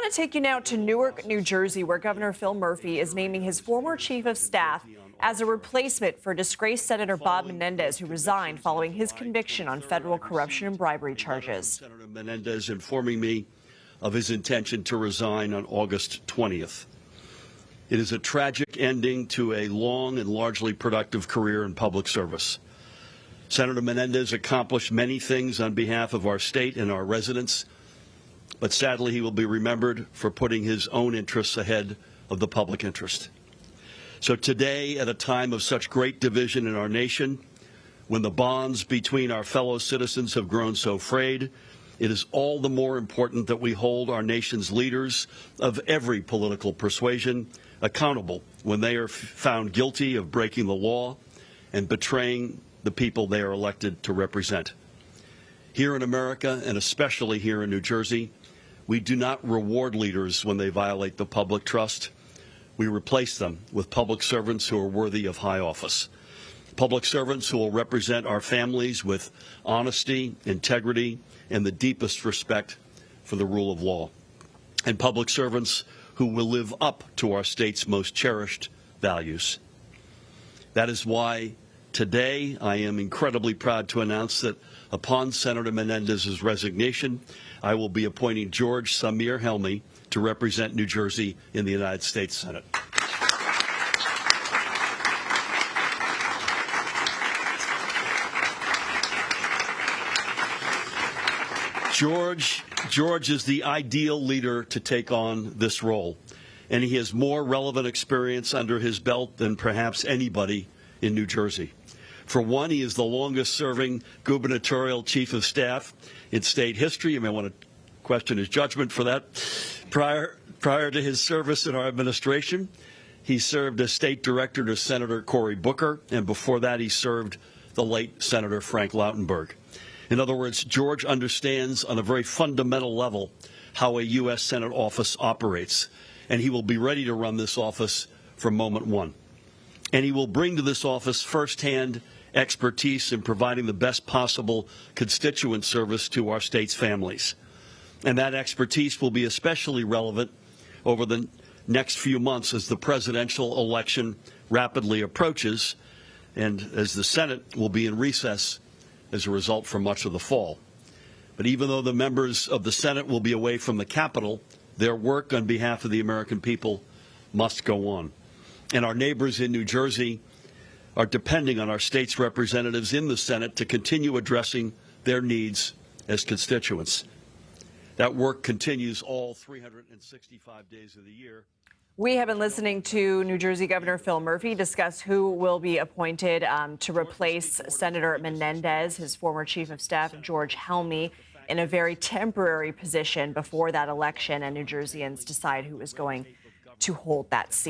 want to take you now to Newark, New Jersey, where Governor Phil Murphy is naming his former chief of staff as a replacement for disgraced Senator Bob Menendez, who resigned following his conviction on federal corruption and bribery charges. Senator Menendez informing me of his intention to resign on August 20th. It is a tragic ending to a long and largely productive career in public service. Senator Menendez accomplished many things on behalf of our state and our residents, but sadly he will be remembered for putting his own interests ahead of the public interest. So today, at a time of such great division in our nation, when the bonds between our fellow citizens have grown so frayed, it is all the more important that we hold our nation's leaders of every political persuasion accountable when they are found guilty of breaking the law and betraying the people they are elected to represent. Here in America, and especially here in New Jersey, we do not reward leaders when they violate the public trust. We replace them with public servants who are worthy of high office. Public servants who will represent our families with honesty, integrity, and the deepest respect for the rule of law. And public servants who will live up to our state's most cherished values. That is why today I am incredibly proud to announce that upon Senator Menendez's resignation, I will be appointing George Samir Helmy to represent New Jersey in the United States Senate. George is the ideal leader to take on this role, and he has more relevant experience under his belt than perhaps anybody in New Jersey. For one, he is the longest-serving gubernatorial chief of staff in state history. You may want to question his judgment for that. Prior to his service in our administration, he served as state director to Senator Cory Booker, and before that he served the late Senator Frank Lautenberg. In other words, George understands on a very fundamental level how a U.S. Senate office operates, and he will be ready to run this office from moment one. And he will bring to this office firsthand expertise in providing the best possible constituent service to our state's families. And that expertise will be especially relevant over the next few months as the presidential election rapidly approaches and as the Senate will be in recess as a result for much of the fall. But even though the members of the Senate will be away from the Capitol, their work on behalf of the American people must go on. And our neighbors in New Jersey are depending on our state's representatives in the Senate to continue addressing their needs as constituents. That work continues all 365 days of the year. We have been listening to New Jersey Governor Phil Murphy discuss who will be appointed to replace Senator Menendez, his former chief of staff, George Helmy, in a very temporary position before that election, and New Jerseyans decide who is going to hold that seat.